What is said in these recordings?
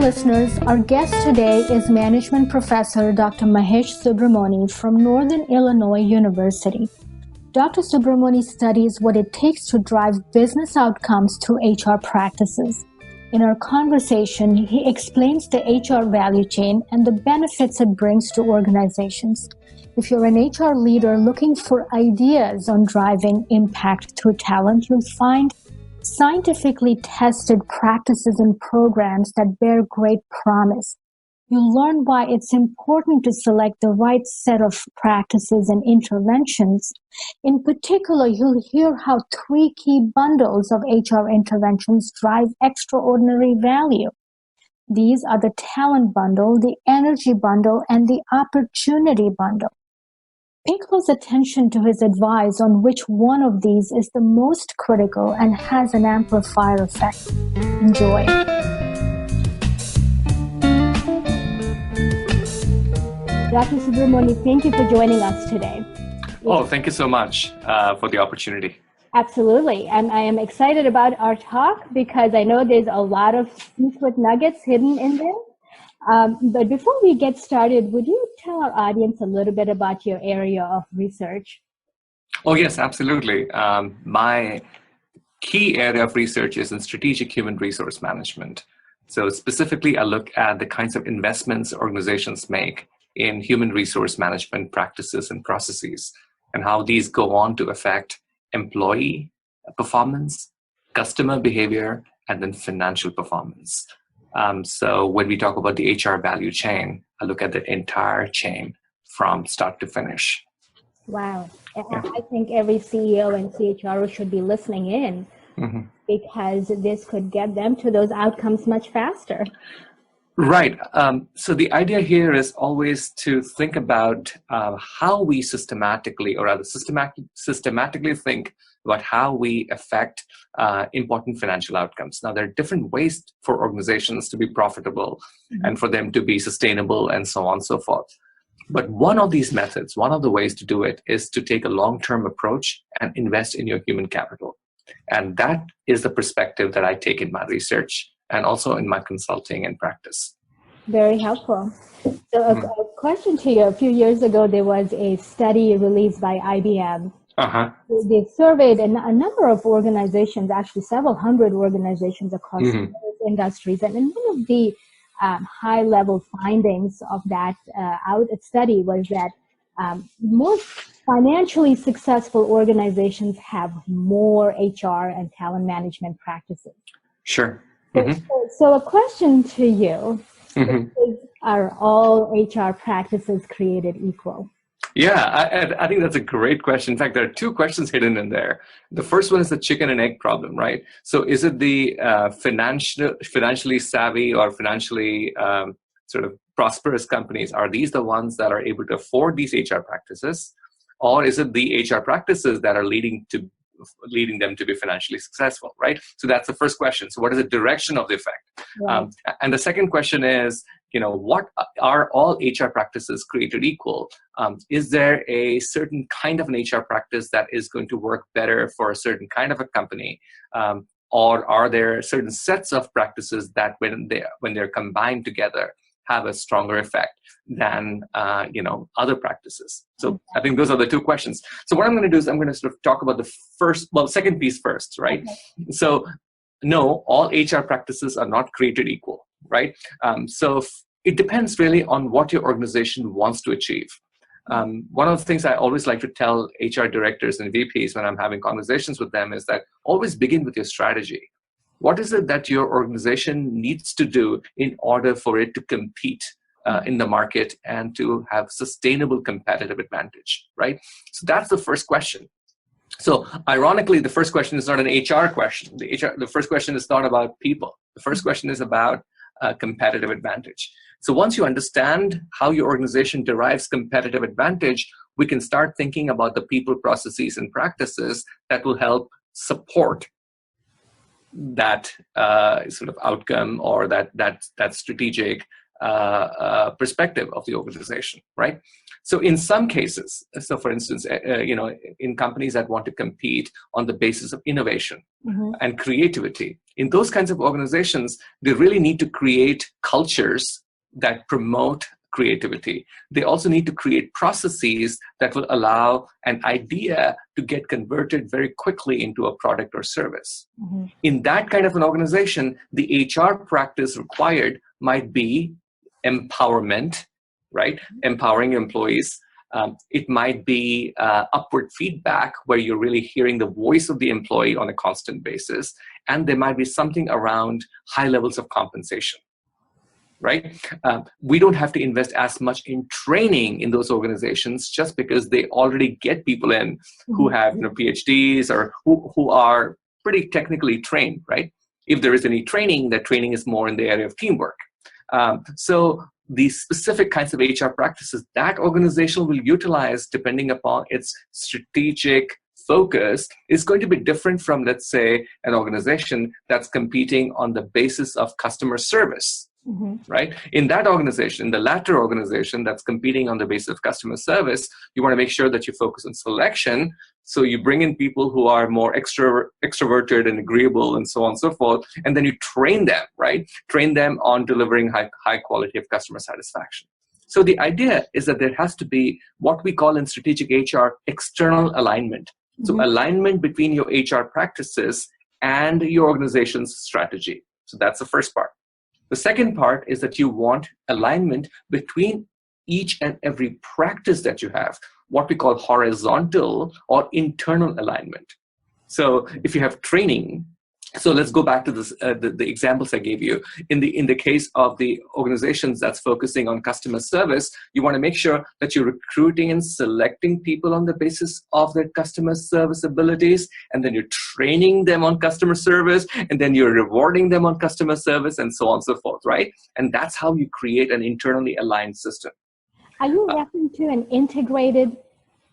listeners, our guest today is Management Professor Dr. Mahesh Subramony from Northern Illinois University. Dr. Subramony studies what it takes to drive business outcomes through HR practices. In our conversation, he explains the HR value chain and the benefits it brings to organizations. If you're an HR leader looking for ideas on driving impact through talent, you'll find scientifically tested practices and programs that bear great promise. You'll learn why it's important to select the right set of practices and interventions. In particular, you'll hear how 3 key bundles of HR interventions drive extraordinary value. These are the talent bundle, the energy bundle, and the opportunity bundle. Pay close attention to his advice on which one of these is the most critical and has an amplifier effect. Enjoy. Dr. Subramony, thank you for joining us today. Oh, thank you so much for the opportunity. Absolutely. And I am excited about our talk because I know there's a lot of secret nuggets hidden in there. But before we get started, would you tell our audience a little bit about your area of research? Oh, yes, absolutely. My key area of research is in strategic human resource management. So specifically, I look at the kinds of investments organizations make in human resource management practices and processes, and how these go on to affect employee performance, customer behavior, and then financial performance. So when we talk about the HR value chain, I look at the entire chain from start to finish. Wow. Yeah. I think every CEO and CHRO should be listening in because this could get them to those outcomes much faster. Right. So the idea here is always to think about how we systematically think about how we affect important financial outcomes. Now, there are different ways for organizations to be profitable and for them to be sustainable and so on and so forth. But one of these methods, one of the ways to do it is to take a long-term approach and invest in your human capital. And that is the perspective that I take in my research and also in my consulting and practice. Very helpful. So a question to you. A few years ago, there was a study released by IBM. They surveyed a number of organizations, actually several hundred organizations across industries. And one of the high-level findings of that study was that most financially successful organizations have more HR and talent management practices. Sure. So a question to you. Are all HR practices created equal? Yeah, I think that's a great question. In fact, there are 2 questions hidden in there. The first one is the chicken and egg problem, right? So is it the financially savvy or financially sort of prosperous companies? Are these the ones that are able to afford these HR practices? Or is it the HR practices that are leading them to be financially successful, right? So that's the first question. So what is the direction of the effect? Right. And the second question is, what are all HR practices created equal? Is there a certain kind of an HR practice that is going to work better for a certain kind of a company? Or are there certain sets of practices that when they're combined together have a stronger effect than other practices? So I think those are the 2 questions. So what I'm going to do is I'm going to sort of talk about the second piece first, right? Okay. So no, all HR practices are not created equal, right? So it depends really on what your organization wants to achieve. One of the things I always like to tell HR directors and VPs when I'm having conversations with them is that always begin with your strategy. What is it that your organization needs to do in order for it to compete in the market and to have sustainable competitive advantage, right? So that's the first question. So ironically, the first question is not an HR question. The first question is not about people. The first question is about competitive advantage. So once you understand how your organization derives competitive advantage, we can start thinking about the people, processes, and practices that will help support that sort of outcome or that strategic perspective of the organization, right? So in some cases, so for instance, in companies that want to compete on the basis of innovation and creativity, in those kinds of organizations, they really need to create cultures that promote creativity. They also need to create processes that will allow an idea to get converted very quickly into a product or service. In that kind of an organization, the HR practice required might be empowerment, right? Empowering employees. It might be upward feedback where you're really hearing the voice of the employee on a constant basis. And there might be something around high levels of compensation. Right? We don't have to invest as much in training in those organizations just because they already get people in who have PhDs or who are pretty technically trained, right? If there is any training, that training is more in the area of teamwork. So the specific kinds of HR practices that organization will utilize depending upon its strategic focus is going to be different from, let's say, an organization that's competing on the basis of customer service. Right? In that organization, the latter organization that's competing on the basis of customer service, you want to make sure that you focus on selection. So you bring in people who are more extroverted and agreeable and so on and so forth. And then you train them, right? Train them on delivering high quality of customer satisfaction. So the idea is that there has to be what we call in strategic HR external alignment. So alignment between your HR practices and your organization's strategy. So that's the first part. The second part is that you want alignment between each and every practice that you have, what we call horizontal or internal alignment. So if you have training, so let's go back to this, the examples I gave you. In the case of the organizations that's focusing on customer service, you want to make sure that you're recruiting and selecting people on the basis of their customer service abilities, and then you're training them on customer service, and then you're rewarding them on customer service, and so on and so forth, right? And that's how you create an internally aligned system. Are you referring to an integrated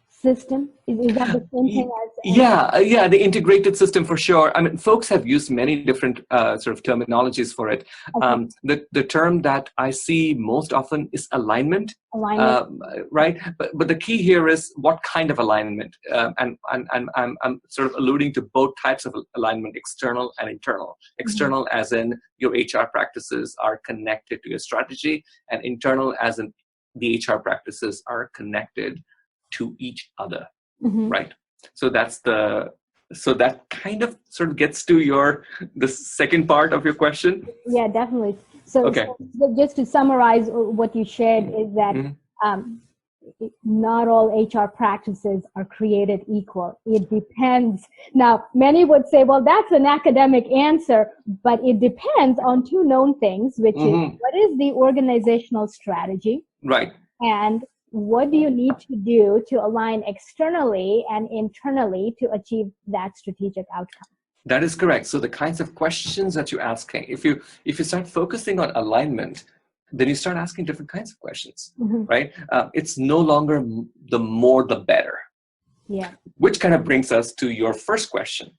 system? Is that the same thing as? Yeah, the integrated system for sure. I mean, folks have used many different sort of terminologies for it. Okay. The term that I see most often is alignment. Right? But the key here is what kind of alignment, and I'm sort of alluding to both types of alignment, external and internal. External as in your HR practices are connected to your strategy, and internal as in the HR practices are connected to each other, right? So that kind of sort of gets to the second part of your question. Yeah, definitely. So, okay. So just to summarize what you shared is that not all HR practices are created equal. It depends. Now, many would say, well, that's an academic answer, but it depends on two known things, which is what is the organizational strategy? Right. And what do you need to do to align externally and internally to achieve that strategic outcome? That is correct. So the kinds of questions that you're asking, if you start focusing on alignment, then you start asking different kinds of questions, right? It's no longer the more the better. Yeah. Which kind of brings us to your first question.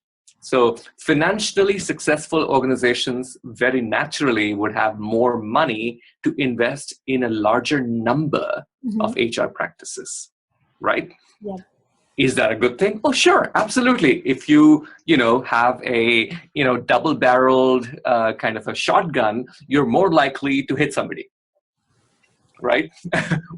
So financially successful organizations very naturally would have more money to invest in a larger number of HR practices, right? Yeah. Is that a good thing? Oh, sure, absolutely. If you have a double-barreled kind of a shotgun, you're more likely to hit somebody, right?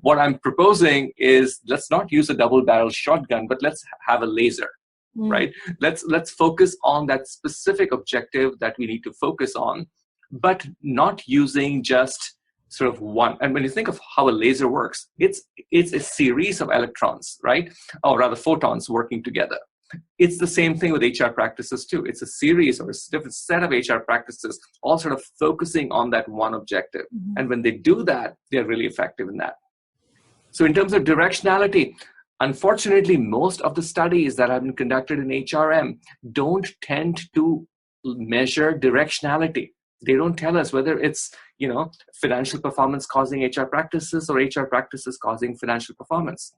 What I'm proposing is let's not use a double-barreled shotgun, but let's have a laser. Right? Let's focus on that specific objective that we need to focus on, but not using just sort of one. And when you think of how a laser works, it's a series of electrons, right? Or rather photons working together. It's the same thing with HR practices too. It's a series or a different set of HR practices, all sort of focusing on that one objective. And when they do that, they're really effective in that. So in terms of directionality, unfortunately, most of the studies that have been conducted in HRM don't tend to measure directionality. They don't tell us whether it's, financial performance causing HR practices or HR practices causing financial performance.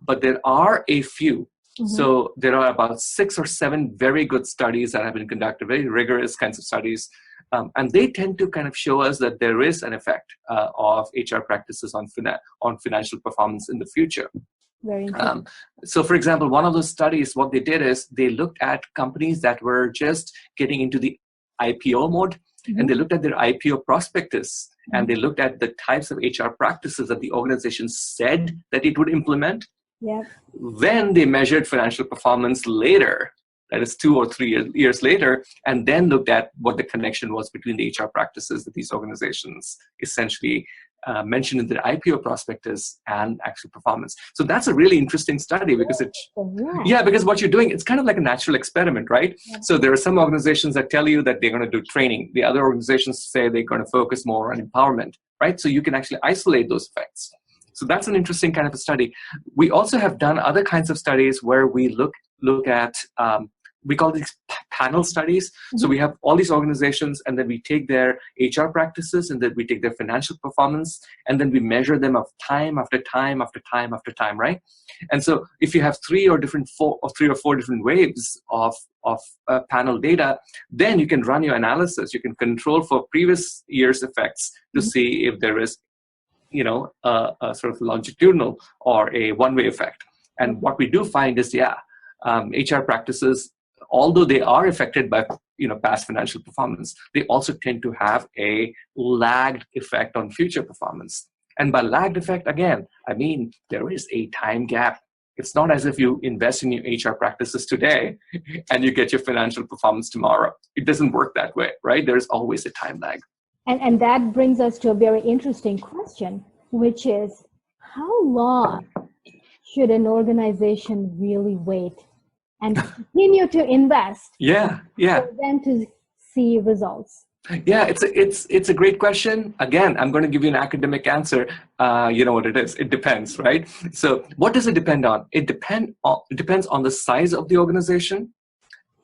But there are a few. So there are about 6 or 7 very good studies that have been conducted, very rigorous kinds of studies And they tend to kind of show us that there is an effect of HR practices on financial performance in the future. Very interesting. So, for example, one of those studies, what they did is they looked at companies that were just getting into the IPO mode, and they looked at their IPO prospectus, and they looked at the types of HR practices that the organization said that it would implement. Yep. Then they measured financial performance later, that is 2 or 3 years later, and then looked at what the connection was between the HR practices that these organizations essentially mentioned in their IPO prospectus and actual performance. So that's a really interesting study because because what you're doing, it's kind of like a natural experiment, right? Yeah. So there are some organizations that tell you that they're going to do training. The other organizations say they're going to focus more on empowerment, right? So you can actually isolate those effects. So that's an interesting kind of a study. We also have done other kinds of studies where we look at, we call these panel studies. So we have all these organizations, and then we take their HR practices, and then we take their financial performance, and then we measure them of time after time after time after time, right? And so if you have 3 or 4 different waves of panel data, then you can run your analysis. You can control for previous year's effects to see if there is, a sort of longitudinal or a one-way effect. And what we do find is, HR practices, although they are affected by past financial performance, they also tend to have a lagged effect on future performance. And by lagged effect, again, I mean there is a time gap. It's not as if you invest in your HR practices today and you get your financial performance tomorrow. It doesn't work that way, right? There's always a time lag. And that brings us to a very interesting question, which is, how long should an organization really wait and continue to invest for them to see results? Yeah, it's a great question. Again, I'm going to give you an academic answer. You know what it is. It depends, right? So what does it depend on? It depends on the size of the organization,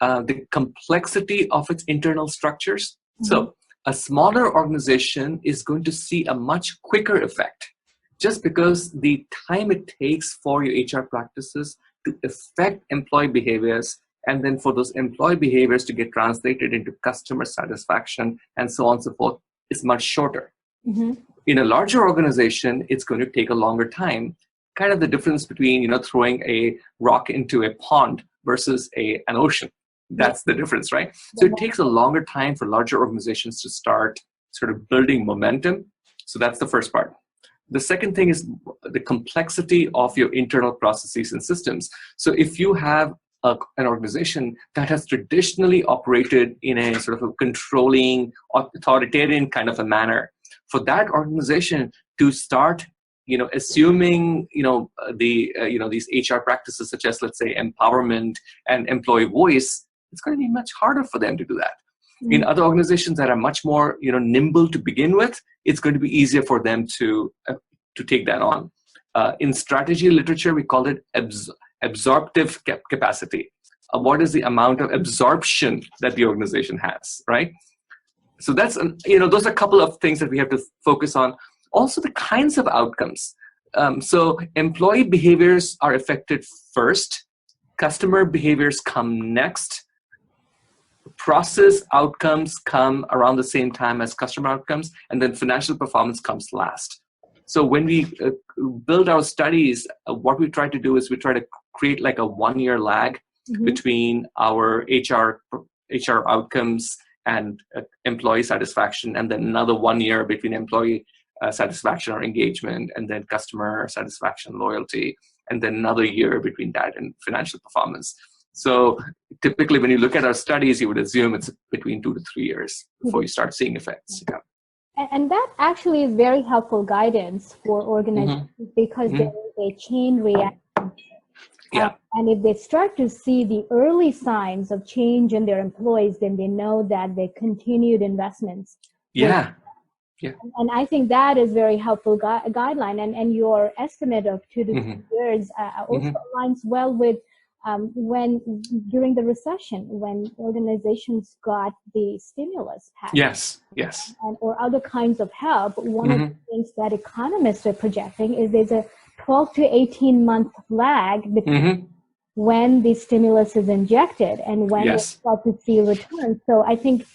the complexity of its internal structures. So a smaller organization is going to see a much quicker effect, just because the time it takes for your HR practices to affect employee behaviors, and then for those employee behaviors to get translated into customer satisfaction and so on and so forth, is much shorter. In a larger organization, it's going to take a longer time. Kind of the difference between throwing a rock into a pond versus an ocean. That's the difference, right? So it takes a longer time for larger organizations to start sort of building momentum. So that's the first part. The second thing is the complexity of your internal processes and systems. So if you have an organization that has traditionally operated in a sort of a controlling, authoritarian kind of a manner, for that organization to start, assuming, these HR practices such as, let's say, empowerment and employee voice, it's going to be much harder for them to do that. In other organizations that are much more, nimble to begin with, it's going to be easier for them to take that on. In strategy literature, we call it absorptive capacity. What is the amount of absorption that the organization has, right? So that's, those are a couple of things that we have to focus on. Also, the kinds of outcomes. So employee behaviors are affected first. Customer behaviors come next. Process outcomes come around the same time as customer outcomes, and then financial performance comes last. So when we build our studies, what we try to do is we try to create like a 1-year lag between our HR outcomes and employee satisfaction, and then another 1 year between employee satisfaction or engagement, and then customer satisfaction, loyalty, and then another year between that and financial performance. So typically when you look at our studies, you would assume it's between 2 to 3 years before you start seeing effects. Yeah. And that actually is very helpful guidance for organizations because there is a chain reaction. And if they start to see the early signs of change in their employees, then they know that their continued investments. And I think that is very helpful guideline. And your estimate of 2 to 3 years also aligns well with when during the recession, when organizations got the stimulus package, or other kinds of help, one of the things that economists are projecting is there's a 12 to 18 month lag between when the stimulus is injected and when they start to see returns. So I think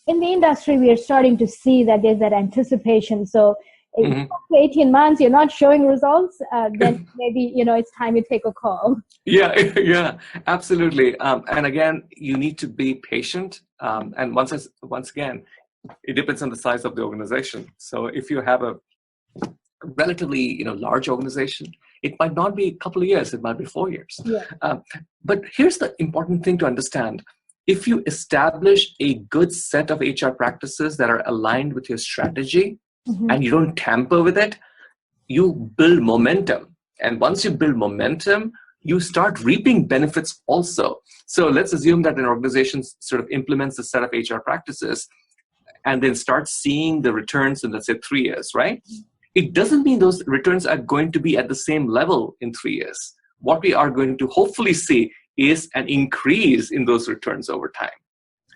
in the industry, we are starting to see that there's that anticipation. So if after 18 months you're not showing results, then maybe, it's time you take a call. Yeah, yeah, absolutely. And again, you need to be patient. And once again, it depends on the size of the organization. So if you have a relatively large organization, it might not be a couple of years, it might be 4 years. Yeah. But here's the important thing to understand. If you establish a good set of HR practices that are aligned with your strategy, and you don't tamper with it, you build momentum. And once you build momentum, you start reaping benefits also. So let's assume that an organization sort of implements a set of HR practices and then starts seeing the returns in, let's say, 3 years, right? It doesn't mean those returns are going to be at the same level in 3 years. What we are going to hopefully see is an increase in those returns over time.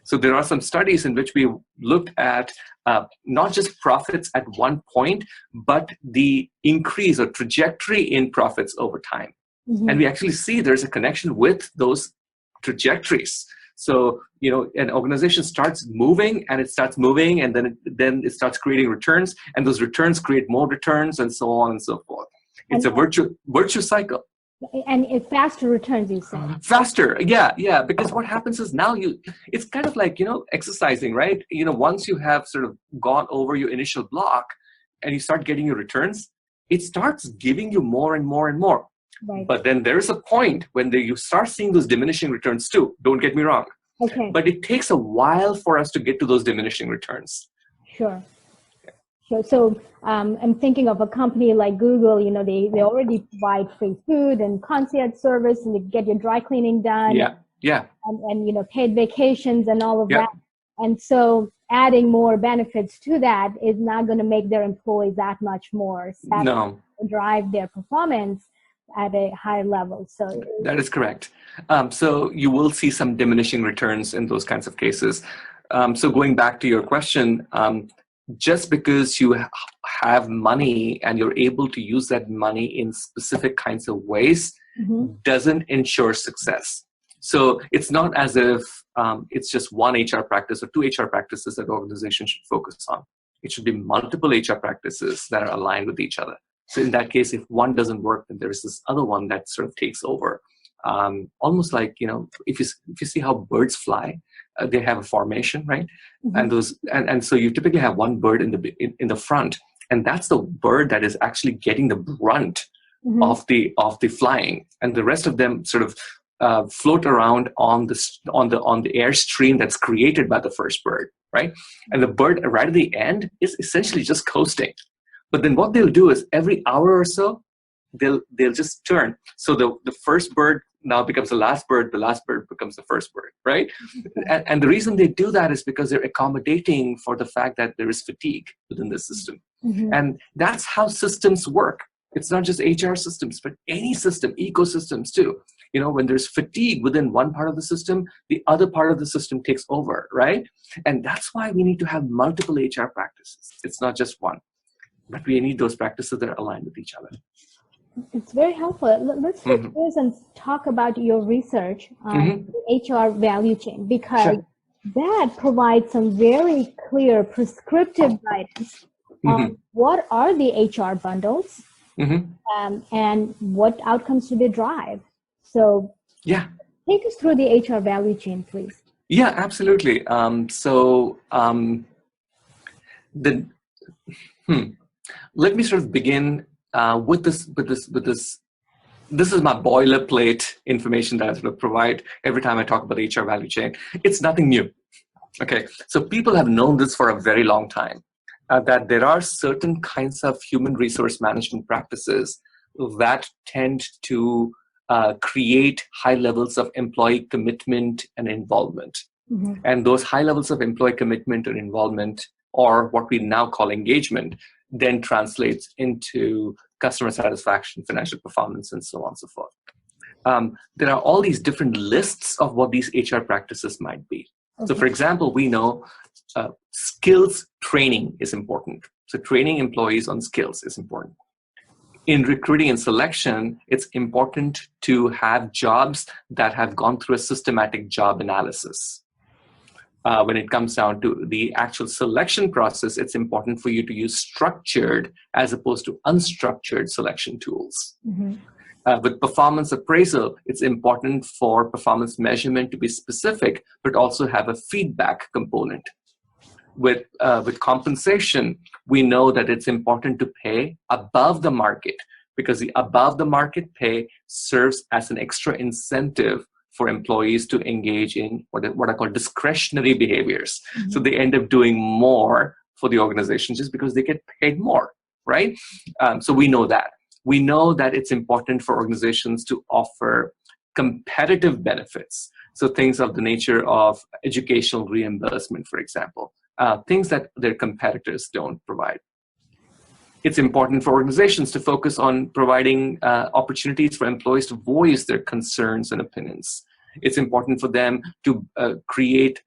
So there are some studies in which we looked at not just profits at one point, but the increase or trajectory in profits over time. And we actually see there's a connection with those trajectories. So, an organization starts moving and it starts moving, and then it starts creating returns, and those returns create more returns, and so on and so forth. It's a virtue cycle. And faster returns, you say? Faster, yeah. Because what happens is now it's kind of like, exercising, right? Once you have sort of gone over your initial block and you start getting your returns, it starts giving you more and more and more. Right. But then there's a point when you start seeing those diminishing returns too. Don't get me wrong. Okay. But it takes a while for us to get to those diminishing returns. Sure. So I'm thinking of a company like Google. They already provide free food and concierge service, and you get your dry cleaning done. Yeah. And paid vacations and all of that. And so adding more benefits to that is not going to make their employees that much more satisfied to drive their performance at a high level. So that is correct. So you will see some diminishing returns in those kinds of cases. So going back to your question, just because you have money and you're able to use that money in specific kinds of ways doesn't ensure success. So it's not as if it's just one HR practice or two HR practices that the organization should focus on. It should be multiple HR practices that are aligned with each other. So in that case, if one doesn't work, then there's this other one that sort of takes over. Almost like, if you see how birds fly, they have a formation, right? And so you typically have one bird in the front, and that's the bird that is actually getting the brunt of the flying, and the rest of them sort of float around on the airstream that's created by the first bird, right? And the bird right at the end is essentially just coasting. But then what they'll do is every hour or so, they'll just turn. So the first bird now becomes the last bird becomes the first bird, right? And the reason they do that is because they're accommodating for the fact that there is fatigue within the system. And that's how systems work. It's not just HR systems, but any system, ecosystems too. When there's fatigue within one part of the system, the other part of the system takes over, right? And that's why we need to have multiple HR practices. It's not just one, but we need those practices that are aligned with each other. It's very helpful. Let's switch gears and talk about your research on the HR value chain, because that provides some very clear prescriptive guidance on what are the HR bundles and what outcomes do they drive. So take us through the HR value chain, please. Yeah, absolutely. Let me sort of begin with this. This is my boilerplate information that I sort of provide every time I talk about the HR value chain. It's nothing new. Okay, so people have known this for a very long time, that there are certain kinds of human resource management practices that tend to create high levels of employee commitment and involvement. And those high levels of employee commitment and involvement, or what we now call engagement, then translates into customer satisfaction, financial performance, and so on and so forth. There are all these different lists of what these HR practices might be. So for example, we know skills training is important. So training employees on skills is important. In recruiting and selection, it's important to have jobs that have gone through a systematic job analysis. when it comes down to the actual selection process, it's important for you to use structured as opposed to unstructured selection tools. With performance appraisal, it's important for performance measurement to be specific, but also have a feedback component. With compensation, we know that it's important to pay above the market, because the above the market pay serves as an extra incentive for employees to engage in what I call discretionary behaviors. So they end up doing more for the organization just because they get paid more, right? So we know that. We know that it's important for organizations to offer competitive benefits. So things of the nature of educational reimbursement, for example, things that their competitors don't provide. It's important for organizations to focus on providing opportunities for employees to voice their concerns and opinions. It's important for them to create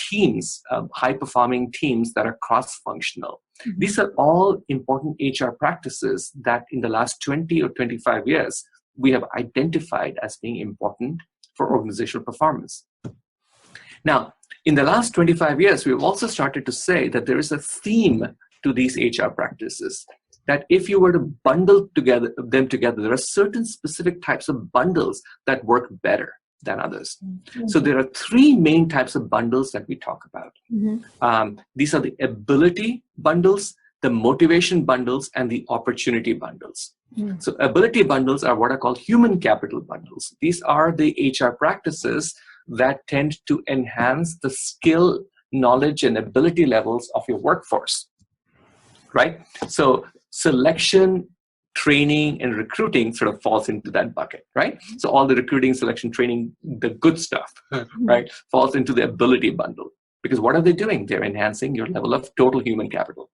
teams, high-performing teams that are cross-functional. These are all important HR practices that in the last 20 or 25 years, we have identified as being important for organizational performance. Now, in the last 25 years, we've also started to say that there is a theme to these HR practices, that if you were to bundle them together, there are certain specific types of bundles that work better than others. So there are three main types of bundles that we talk about. These are the ability bundles, the motivation bundles, and the opportunity bundles. So ability bundles are what are called human capital bundles. These are the HR practices that tend to enhance the skill, knowledge, and ability levels of your workforce, right? So selection, training, and recruiting sort of falls into that bucket, right? So all the recruiting, selection, training, the good stuff, right, falls into the ability bundle. Because what are they doing? They're enhancing your level of total human capital.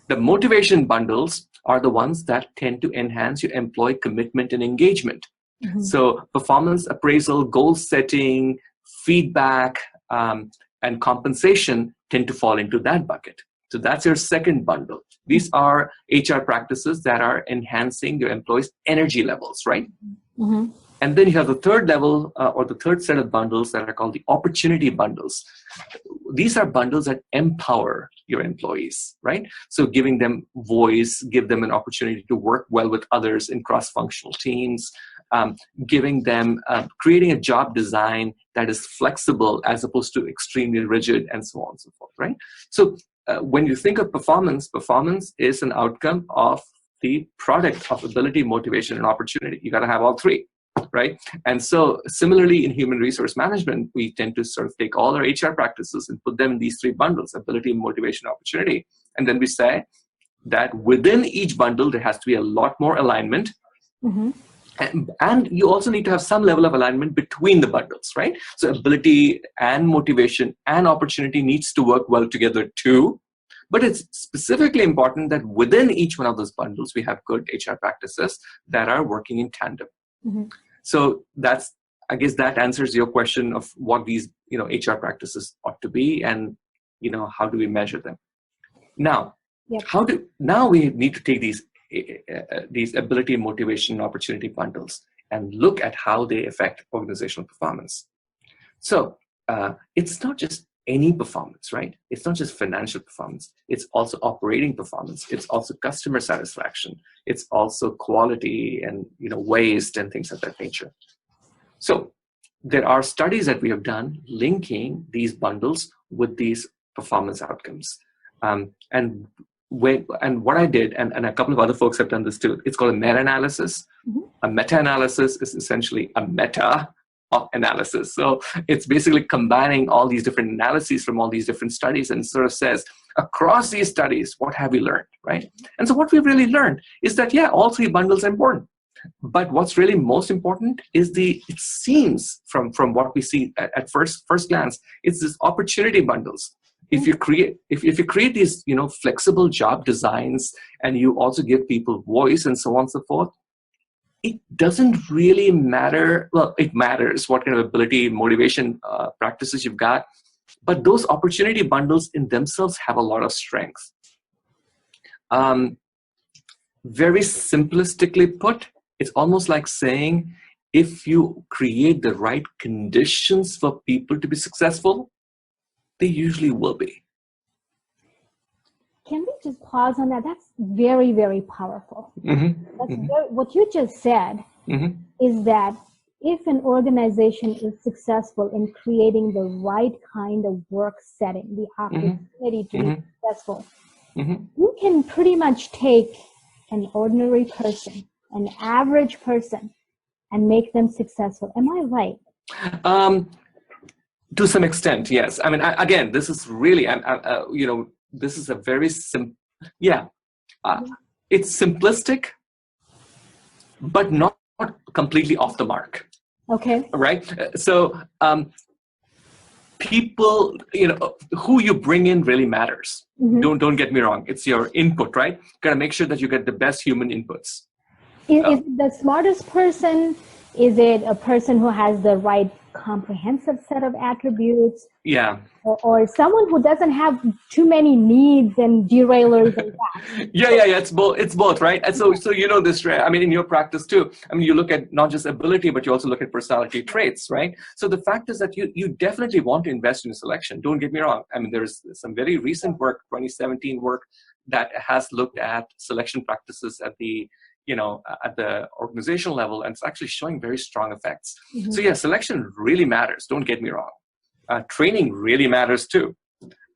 The motivation bundles are the ones that tend to enhance your employee commitment and engagement. So performance appraisal, goal setting, feedback, and compensation tend to fall into that bucket. So that's your second bundle. These are HR practices that are enhancing your employees' energy levels, right? And then you have the third level or the third set of bundles that are called the opportunity bundles. These are bundles that empower your employees, right? So giving them voice, give them an opportunity to work well with others in cross-functional teams, giving them, creating a job design that is flexible as opposed to extremely rigid, and so on and so forth, right? So when you think of performance, performance is an outcome of the product of ability, motivation, and opportunity. You got to have all three, right? And so similarly in human resource management, we tend to sort of take all our HR practices and put them in these three bundles: ability, motivation, opportunity. And then we say that within each bundle, there has to be a lot more alignment. And you also need to have some level of alignment between the bundles, right? So ability and motivation and opportunity needs to work well together too. But it's specifically important that within each one of those bundles, we have good HR practices that are working in tandem. So I guess that answers your question of what these, HR practices ought to be, and, how do we measure them? Now, now we need to take these ability, motivation, and opportunity bundles and look at how they affect organizational performance. So it's not just any performance, right? It's not just financial performance. It's also operating performance. It's also customer satisfaction. It's also quality and waste and things of that nature. So there are studies that we have done linking these bundles with these performance outcomes. And what I did, and a couple of other folks have done this too, it's called a meta-analysis. A meta-analysis is essentially a meta-analysis. So it's basically combining all these different analyses from all these different studies and sort of says, across these studies, what have we learned, right? And so what we've really learned is that, all three bundles are important. But what's really most important is it seems from what we see at first glance, it's this opportunity bundles. If you create these flexible job designs, and you also give people voice and so on and so forth, it doesn't really matter. Well, it matters what kind of ability, motivation practices you've got, but those opportunity bundles in themselves have a lot of strength. Very simplistically put, it's almost like saying, if you create the right conditions for people to be successful, they usually will be. Can we just pause on that? That's very, very powerful. What you just said is that if an organization is successful in creating the right kind of work setting, the opportunity to be successful, you can pretty much take an ordinary person, an average person, and make them successful. Am I right? To some extent, yes. I mean, again, this is really, this is a very it's simplistic, but not completely off the mark. Okay. Right. So people, who you bring in really matters. Don't get me wrong. It's your input, right? Gotta make sure that you get the best human inputs. Is it the smartest person? Is it a person who has the right comprehensive set of attributes? Yeah. Or someone who doesn't have too many needs and derailers and that? Yeah. It's both, right? And so this, I mean, in your practice too, I mean, you look at not just ability, but you also look at personality traits, right? So the fact is that you definitely want to invest in selection. Don't get me wrong. I mean, there's some very recent work, 2017 work, that has looked at selection practices at the organizational level, and it's actually showing very strong effects. So yeah, selection really matters. Don't get me wrong. Training really matters too.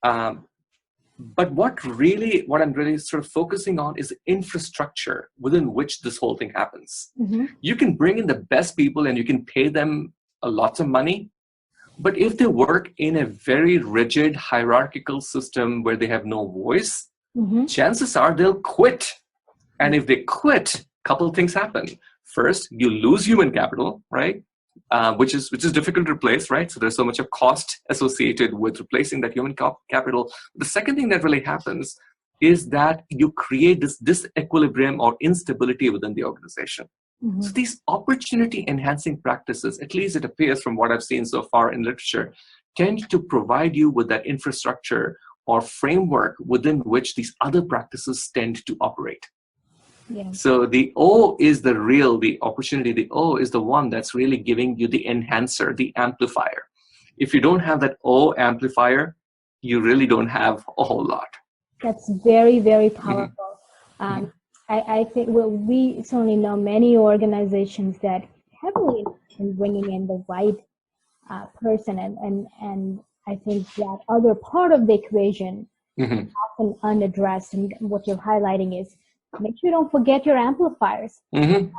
But what I'm really sort of focusing on is the infrastructure within which this whole thing happens. You can bring in the best people and you can pay them a lot of money, but if they work in a very rigid hierarchical system where they have no voice, chances are they'll quit. And if they quit, a couple of things happen. First, you lose human capital, right? Which is difficult to replace, right? So there's so much of cost associated with replacing that human capital. The second thing that really happens is that you create this disequilibrium or instability within the organization. So these opportunity enhancing practices, at least it appears from what I've seen so far in literature, tend to provide you with that infrastructure or framework within which these other practices tend to operate. Yeah. So the O is the opportunity. The O is the one that's really giving you the enhancer, the amplifier. If you don't have that O amplifier, you really don't have a whole lot. That's very, very powerful. I think we certainly know many organizations that heavily in bringing in the right person, and I think that other part of the equation is often unaddressed. And what you're highlighting is, make sure you don't forget your amplifiers. And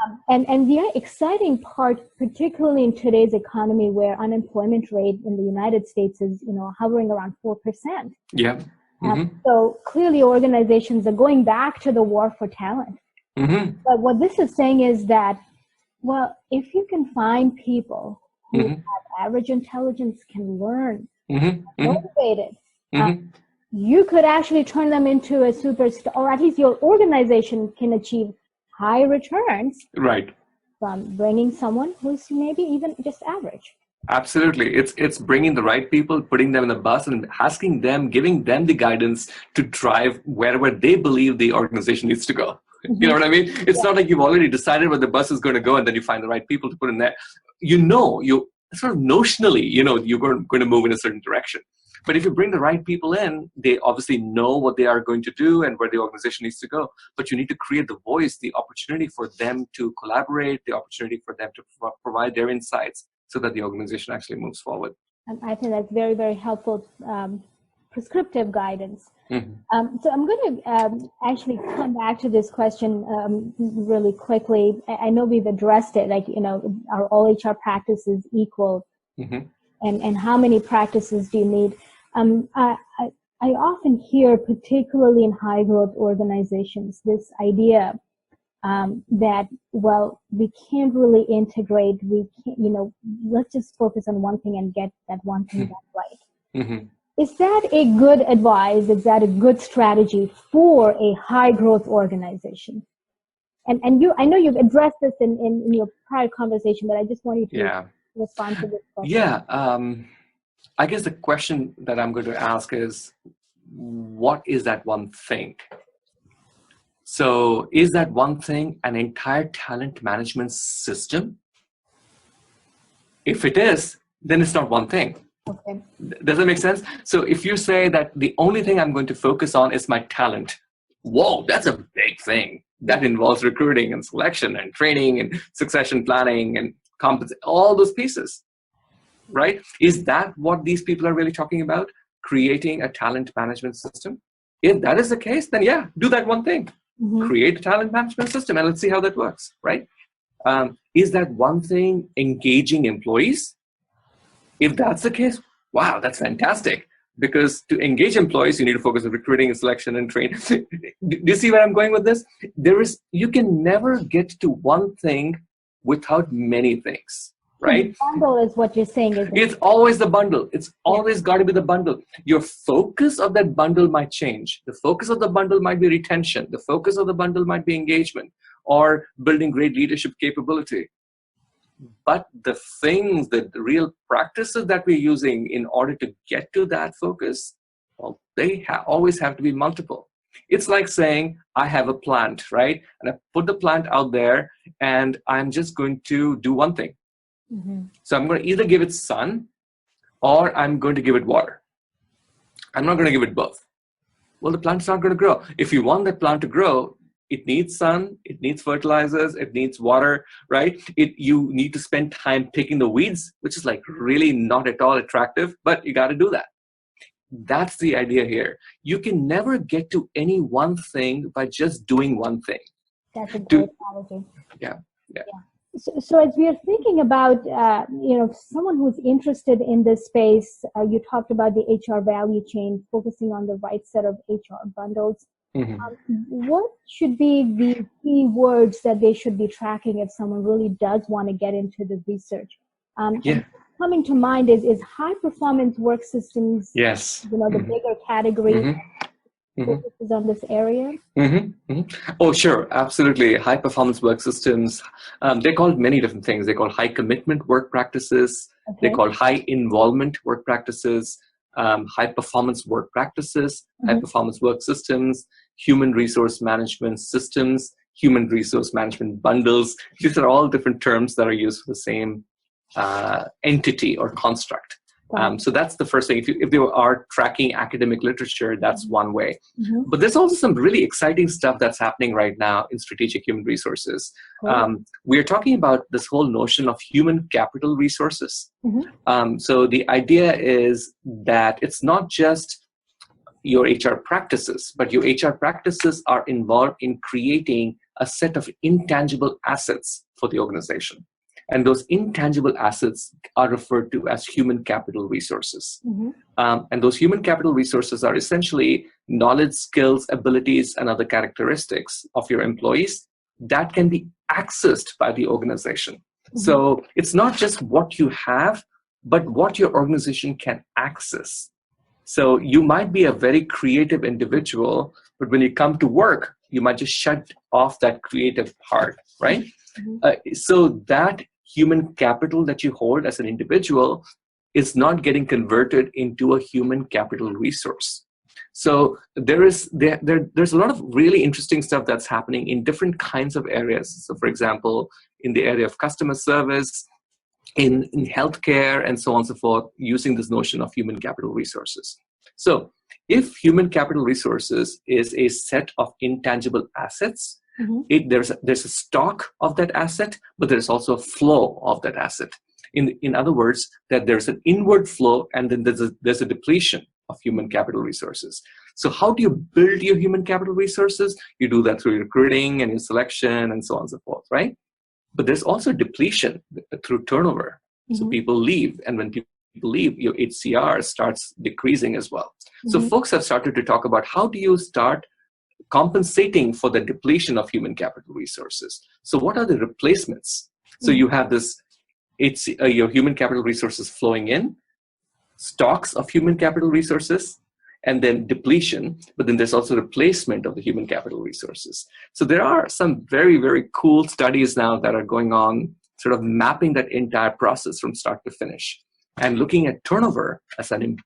the exciting part, particularly in today's economy where unemployment rate in the United States is, hovering around 4%. Yeah. So clearly organizations are going back to the war for talent. But what this is saying is that, well, if you can find people who have average intelligence, can learn, motivated, you could actually turn them into a superstar, or at least your organization can achieve high returns from bringing someone who's maybe even just average. Absolutely. It's bringing the right people, putting them in the bus and asking them, giving them the guidance to drive wherever they believe the organization needs to go. You know what I mean? It's not like you've already decided where the bus is going to go and then you find the right people to put in there. You sort of notionally, you're going to move in a certain direction. But if you bring the right people in, they obviously know what they are going to do and where the organization needs to go. But you need to create the voice, the opportunity for them to collaborate, the opportunity for them to provide their insights so that the organization actually moves forward. I think that's very, very helpful prescriptive guidance. So I'm going to actually come back to this question really quickly. I know we've addressed it, are all HR practices equal? And how many practices do you need? I often hear, particularly in high growth organizations, this idea that, well, we can't really integrate. We can't, let's just focus on one thing and get that one thing done right. Is that a good advice? Is that a good strategy for a high growth organization? And I know you've addressed this in your prior conversation, but I just want you to respond to this question. Yeah. I guess the question that I'm going to ask is, what is that one thing? So is that one thing an entire talent management system? If it is, then it's not one thing. Okay. Does that make sense? So if you say that the only thing I'm going to focus on is my talent, whoa, that's a big thing. That involves recruiting and selection and training and succession planning and all those pieces, right? Is that what these people are really talking about? Creating a talent management system? If that is the case, then yeah, do that one thing. Create a talent management system and let's see how that works, right? Is that one thing engaging employees? If that's the case, wow, that's fantastic. Because to engage employees, you need to focus on recruiting and selection and train. Do you see where I'm going with this? You can never get to one thing without many things, right? The bundle is what you're saying, isn't it? It's always the bundle. It's always got to be the bundle. Your focus of that bundle might change. The focus of the bundle might be retention. The focus of the bundle might be engagement or building great leadership capability. But the things, the real practices that we're using in order to get to that focus, well, they always have to be multiple. It's like saying, I have a plant, right? And I put the plant out there and I'm just going to do one thing. So I'm going to either give it sun or I'm going to give it water. I'm not going to give it both. Well, the plant's not going to grow. If you want that plant to grow, it needs sun, it needs fertilizers, it needs water, right? You need to spend time picking the weeds, which is like really not at all attractive, but you got to do that. That's the idea here. You can never get to any one thing by just doing one thing. That's a great analogy. Yeah. So as we are thinking about, someone who's interested in this space, you talked about the HR value chain, focusing on the right set of HR bundles. What should be the key words that they should be tracking if someone really does want to get into the research? Coming to mind is high performance work systems. Yes. The bigger category focuses on this area. Oh, sure, absolutely. High performance work systems. They're called many different things. They're called high commitment work practices. Okay. They're called high involvement work practices. High performance work practices, high performance work systems, human resource management systems, human resource management bundles. These are all different terms that are used for the same entity or construct. So that's the first thing. If they are tracking academic literature, that's one way. But there's also some really exciting stuff that's happening right now in strategic human resources. We're talking about this whole notion of human capital resources. So the idea is that it's not just your HR practices, but your HR practices are involved in creating a set of intangible assets for the organization. And those intangible assets are referred to as human capital resources. And those human capital resources are essentially knowledge, skills, abilities, and other characteristics of your employees that can be accessed by the organization. So it's not just what you have, but what your organization can access. So you might be a very creative individual, but when you come to work, you might just shut off that creative part, right? So that human capital that you hold as an individual is not getting converted into a human capital resource. So there's a lot of really interesting stuff that's happening in different kinds of areas. So for example, in the area of customer service, in healthcare, and so on and so forth, using this notion of human capital resources. So if human capital resources is a set of intangible assets, there's a stock of that asset, but there's also a flow of that asset. In other words, that there's an inward flow and then there's a depletion of human capital resources. So how do you build your human capital resources? You do that through recruiting and your selection and so on and so forth, right? But there's also depletion through turnover. So people leave, and when people leave, your HCR starts decreasing as well. So folks have started to talk about how do you start compensating for the depletion of human capital resources. So what are the replacements? So you have this, your human capital resources flowing in, stocks of human capital resources, and then depletion, but then there's also replacement of the human capital resources. So there are some very, very cool studies now that are going on, sort of mapping that entire process from start to finish, and looking at turnover as an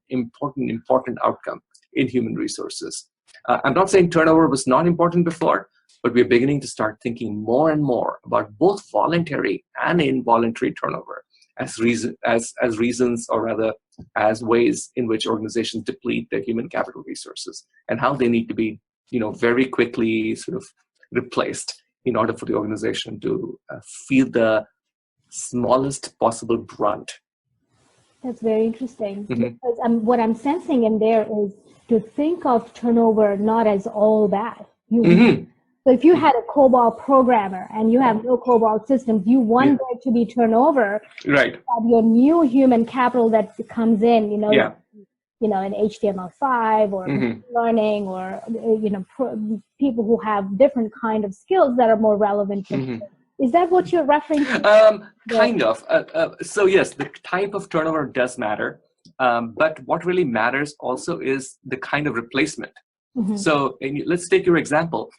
important outcome in human resources. I'm not saying turnover was not important before, but we're beginning to start thinking more and more about both voluntary and involuntary turnover. as reasons, or rather as ways in which organizations deplete their human capital resources, and how they need to be, very quickly sort of replaced in order for the organization to feel the smallest possible brunt. That's very interesting. Because what I'm sensing in there is to think of turnover not as all bad. So if you had a COBOL programmer and you have no COBOL systems, you want there to be turnover. Right. Your new human capital that comes in, in HTML5 or learning, or people who have different kind of skills that are more relevant to Is that what you're referring to? Kind of. So yes, the type of turnover does matter. But what really matters also is the kind of replacement. So let's take your example.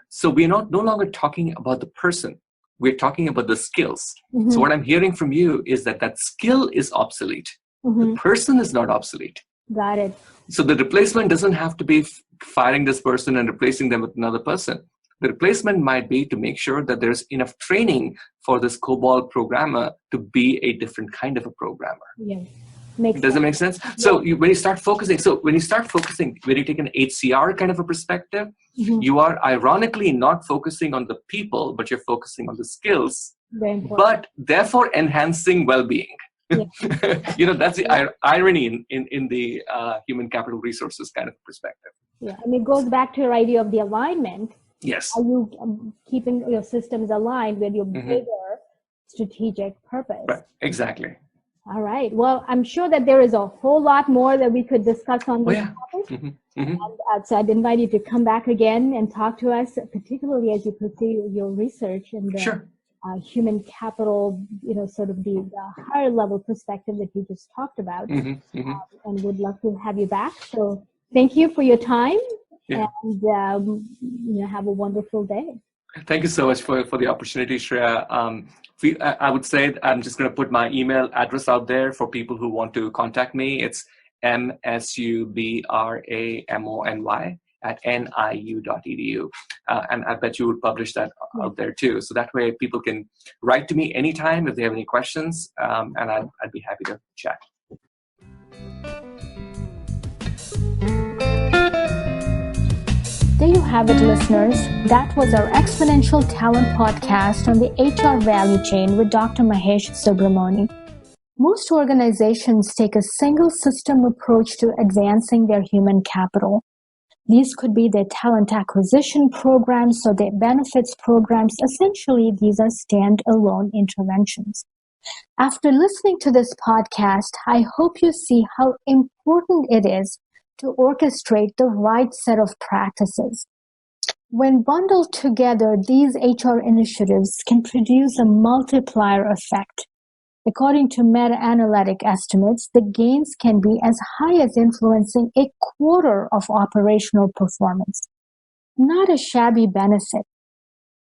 So we're no longer talking about the person. We're talking about the skills. So what I'm hearing from you is that skill is obsolete. The person is not obsolete. Got it. So the replacement doesn't have to be firing this person and replacing them with another person. The replacement might be to make sure that there's enough training for this COBOL programmer to be a different kind of a programmer. Yes. Does it make sense? Yeah. So when you take an HCR kind of a perspective, you are ironically not focusing on the people, but you're focusing on the skills, but therefore enhancing well-being. Yeah. That's the irony in the human capital resources kind of perspective. Yeah, and it goes back to your idea of the alignment. Yes. Are you keeping your systems aligned with your bigger strategic purpose? Right. Exactly. All right. Well, I'm sure that there is a whole lot more that we could discuss on this topic. And, so I'd invite you to come back again and talk to us, particularly as you pursue your research in the human capital, sort of the higher level perspective that you just talked about. And would love to have you back. So thank you for your time, and have a wonderful day. Thank you so much for the opportunity, Shreya. I would say I'm just going to put my email address out there for people who want to contact me. It's msubramony@niu.edu. And I bet you would publish that out there too. So that way people can write to me anytime if they have any questions, and I'd be happy to chat. There you have it, listeners. That was our Exponential Talent Podcast on the HR value chain with Dr. Mahesh Subramony. Most organizations take a single system approach to advancing their human capital. These could be their talent acquisition programs or their benefits programs. Essentially, these are standalone interventions. After listening to this podcast, I hope you see how important it is to orchestrate the right set of practices. When bundled together, these HR initiatives can produce a multiplier effect. According to meta-analytic estimates, the gains can be as high as influencing a quarter of operational performance. Not a shabby benefit.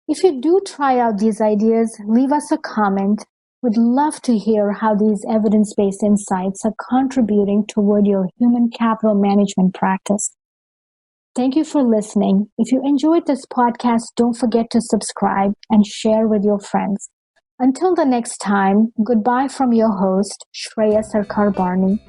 If you do try out these ideas, leave us a comment. We'd love to hear how these evidence-based insights are contributing toward your human capital management practice. Thank you for listening. If you enjoyed this podcast, don't forget to subscribe and share with your friends. Until the next time, goodbye from your host, Shreya Sarkar Barney.